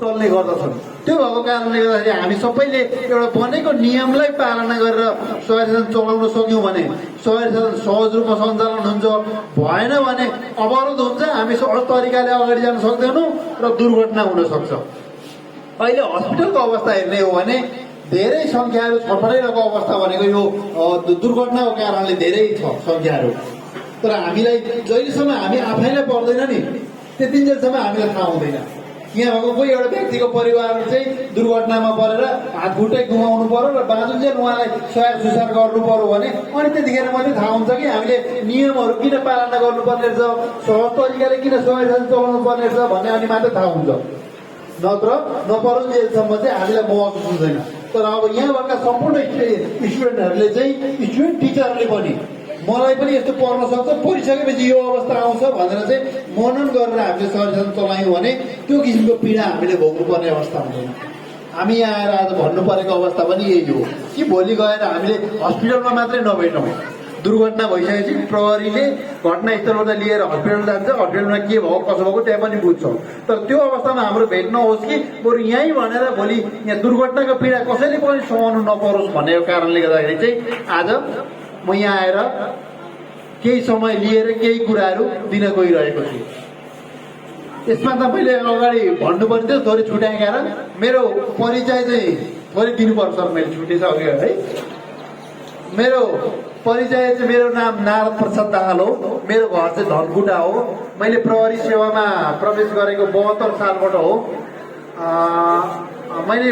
चल्ने गर्दछन्। त्यो भएको कारणले गर्दाखेरि हामी सबैले एउटा बनेको नियमलाई पालना गरेर शहरी शासन चलाउन सक्यौँ भने शहरी शासन सहज रूपमा सञ्चालन हुन्छ। भएन भने अवरोध हुन्छ, हामी सहज तरिकाले अगाडि जान सक्दैनौँ र दुर्घटना हुन सक्छ। अहिले हस्पिटलको अवस्था हेर्ने हो भने धेरै सङ्ख्याहरू छटपटाइरहेको अवस्था भनेको यो दुर्घटनाको कारणले धेरै छ सङ्ख्याहरू। तर हामीलाई जहिलेसम्म हामी आफैलाई पर्दैन नि त्यतिन्जेलसम्म हामीलाई थाहा हुँदैन। यहाँ भएको कोही एउटा व्यक्तिको परिवार चाहिँ दुर्घटनामा परेर हात खुट्टै गुमाउनु पर्यो र बाँचुन्जेल उहाँलाई स्याहार सुसार गर्नु पर्यो भने अनि त्यतिखेर मात्रै थाहा हुन्छ कि हामीले नियमहरू किन पालना गर्नुपर्ने रहेछ, सहज तरिकाले किन शहरी शासन चलाउनु पर्ने रहेछ भन्ने अनि मात्रै थाहा हुन्छ। नत्र नपरुन्जेलसम्म चाहिँ हामीलाई महसुस हुँदैन। तर अब यहाँ भएका सम्पूर्ण स्टुडेन्टहरूले चाहिँ स्टुडेन्ट टिचरले पनि मलाई पनि यस्तो पर्न सक्छ, पढिसकेपछि यो अवस्था आउँछ भनेर चाहिँ मनन गरेर हामीले शहरी शासन चलायौँ भने त्यो किसिमको पीडा हामीले भोग्नुपर्ने अवस्था हुँदैन। हामी यहाँ आएर आज भन्नु परेको अवस्था पनि यही हो कि भोलि गएर हामीले हस्पिटलमा मात्रै नभेटौँ। दुर्घटना भइसकेपछि प्रहरीले घटनास्थलबाट लिएर हस्पिटल जान्छ, हस्पिटलमा के भयो कसो भएको त्यहाँ पनि बुझ्छौँ। तर त्यो अवस्थामा हाम्रो भेट नहोस् कि बरु यहीँ भनेर भोलि यहाँ दुर्घटनाको पीडा कसैले पनि सहनु नपरोस् भन्ने कारणले गर्दाखेरि चाहिँ आज म यहाँ आएर केही समय लिएर केही कुराहरू दिन गइरहेको छु। यसमा त मैले अगाडि भन्नुपर्ने थियो, थोरै छुट्याएँ कारण मेरो परिचय चाहिँ थोरै दिनुपर्छ। मैले छुटिसकेँ है। मेरो परिचय चाहिँ मेरो नाम नारद प्रसाद दाहाल हो। मेरो घर चाहिँ धनकुटा हो। मैले प्रहरी सेवामा प्रवेश गरेको 72 सालबाट हो। मैले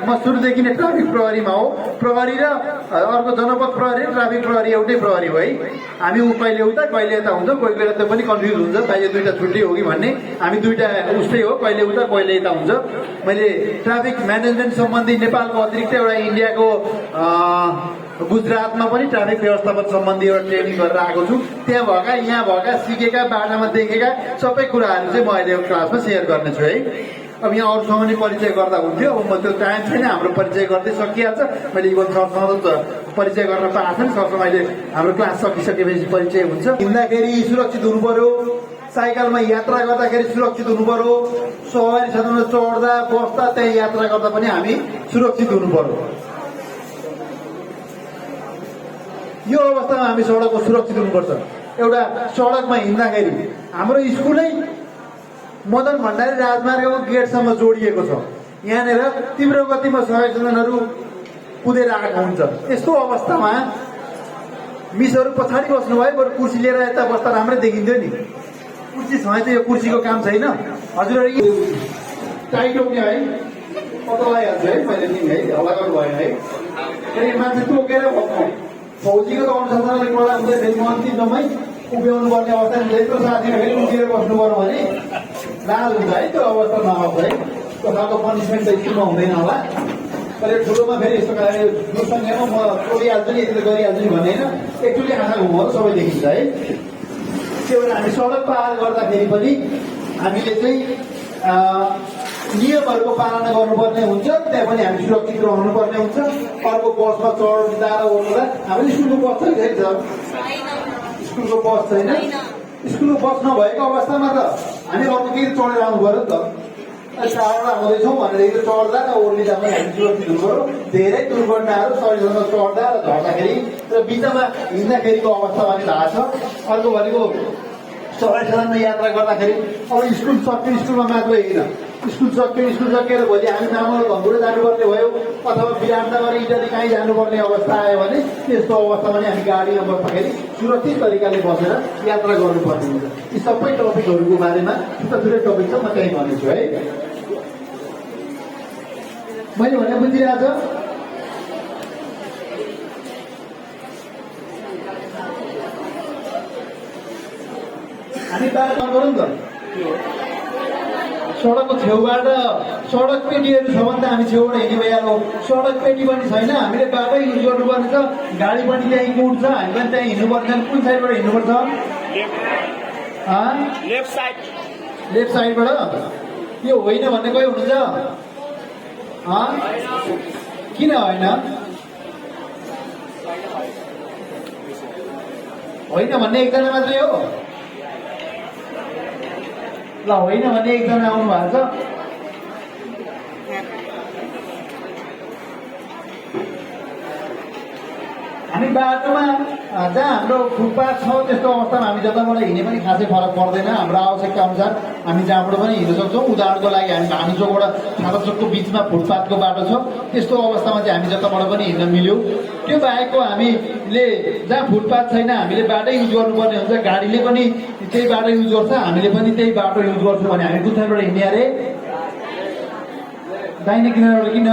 म सुरुदेखि नै ट्राफिक प्रहरीमा हो। प्रहरी र अर्को जनपद प्रहरी र ट्राफिक प्रहरी एउटै प्रहरी हो है। हामी कहिले उता कहिले यता हुन्छ, कोही बेला त्यो पनि कन्फ्युज हुन्छ कहिले दुईवटा छुट्टै हो कि भन्ने। हामी दुईवटा उस्तै हो, कहिले उता कहिले यता हुन्छ। मैले ट्राफिक म्यानेजमेन्ट सम्बन्धी नेपालको अतिरिक्त एउटा इन्डियाको गुजरातमा पनि ट्राफिक व्यवस्थापन सम्बन्धी एउटा ट्रेनिङ गरेर आएको छु। त्यहाँ भएका यहाँ भएका सिकेका बाटामा देखेका सबै कुराहरू चाहिँ म अहिले क्लासमा सेयर गर्नेछु है। अब यहाँ अरूसँग नि परिचय गर्दा हुन्थ्यो, अब म त्यो टाइम छैन, हाम्रो परिचय गर्दै सकिहाल्छ। मैले इभन सरसँग परिचय गर्न पाएको छैन, सरसँग अहिले हाम्रो क्लास सकिसकेपछि परिचय हुन्छ। हिँड्दाखेरि सुरक्षित हुनु पर्यो, साइकलमा यात्रा गर्दाखेरि सुरक्षित हुनु पर्यो, सवारी साधनमा चढ्दा बस्दा त्यहाँ यात्रा गर्दा पनि हामी सुरक्षित हुनु पर्यो। यो अवस्थामा हामी सडकको सुरक्षित हुनुपर्छ। एउटा सडकमा हिँड्दाखेरि हाम्रो स्कुलै मदन भण्डारी राजमार्गको गेटसम्म जोडिएको छ। यहाँनिर तीव्र गतिमा सवारी साधनहरू कुदेर आएको हुन्छ। यस्तो अवस्थामा मिसहरू पछाडि बस्नुभयो, बरु कुर्सी लिएर यता बस्दा राम्रै देखिन्थ्यो नि। कुर्सी छ त यो कुर्सीको काम छैन। हजुरहरू टाइट हुने है, पत्ता लगाइहाल्छ है मैले नि है, हल्ला गर्नु भएन है। फेरि मान्छे तोकेर फौजीको त अनुसन्धानले मलाई हुँदै फेरि अन्तिममै उभ्याउनु पर्ने अवस्था हुन्छ। यत्रो साथीहरू फेरि उभिएर बस्नु पर्यो भने लाज हुन्छ है। त्यो अवस्था नआउँछ है। त्यो खालको पनिसमेन्ट त स्कुलमा हुँदैन होला। तर यो ठुलोमा फेरि यस्तो दुर्सङ्ख्यामा म तोडिहाल्छु नि, यति गरिहाल्छु नि भन्ने होइन। एकचोटि आँखा घुमाउनु सबै देखिन्छ है। त्यो भएर हामी सडक पार गर्दाखेरि पनि हामीले चाहिँ नियमहरूको पालना गर्नुपर्ने हुन्छ। त्यहाँ पनि हामी सुरक्षित रहनुपर्ने हुन्छ। अर्को बसमा चढ्दा र ओर्दा हामीले स्कुलको बस चाहिँ छ, स्कुलको बस छैन। स्कुलको बस नभएको अवस्थामा त हामी अर्को केही चढेर आउनु पऱ्यो नि त। टाढाबाट आउँदैछौँ भनेदेखि त चढ्दा र ओर्लिँदा पनि हामी सुरक्षित हुनु पऱ्यो। धेरै दुर्घटनाहरू शरीरमा चढ्दा र झर्दाखेरि र बिचमा हिँड्दाखेरिको अवस्था पनि थाहा छ। अर्को भनेको शहरी शासनमा यात्रा गर्दाखेरि अब स्कुल सक्यो, स्कुलमा मात्रै होइन, स्कुल सकेर भोलि हामी मामल भङ्गुरो जानुपर्ने भयो अथवा विराटनगर इत्यादि कहीँ जानुपर्ने अवस्था आयो भने त्यस्तो अवस्थामा पनि हामी गाडीमा बस्दाखेरि सुरक्षित तरिकाले बसेर यात्रा गर्नुपर्ने हुन्छ। यी सबै टपिकहरूको बारेमा छुट्टै टपिक छ, म त्यही भनेछु है। मैले भने बुझिरहेछ? हामी बाटो गरौँ त। सडकको छेउबाट सडक पेटीहरू छ भने त हामी छेउबाट हिँड्ने भइहाल्यो। सडक पेटी पनि छैन, हामीले बाटो युज गर्नुपर्ने छ। गाडी पनि त्यहीँ कुट्छ, हामी पनि त्यहीँ हिँड्नुपर्ने। कुन साइडबाट हिँड्नुपर्छ? लेफ्ट साइडबाट। यो होइन भन्ने कोही हुनुहुन्छ? किन होइन? होइन भन्ने एकजना मात्रै हो। ल होइन भने एकजना आउनु भएको छ। हामी बाटोमा जहाँ हाम्रो फुटपाथ छ त्यस्तो अवस्थामा हामी जताबाट हिँडे पनि खासै फरक पर्दैन। हाम्रो आवश्यकता अनुसार हामी जहाँबाट पनि हिँड्न सक्छौँ। उदाहरणको लागि हामी भानुचोकबाट छाता चोकको बिचमा फुटपाथको बाटो छ, त्यस्तो अवस्थामा चाहिँ हामी जताबाट पनि हिँड्न मिल्यो। त्यो बाहेकको हामीले जहाँ फुटपाथ छैन हामीले बाटो युज गर्नुपर्ने हुन्छ, गाडीले पनि त्यही बाटो युज गर्छ, हामीले पनि त्यही बाटो युज गर्छौँ भने हामी कुन साइडबाट हिँड्ने अरे? दाहिने किनारबाट किन?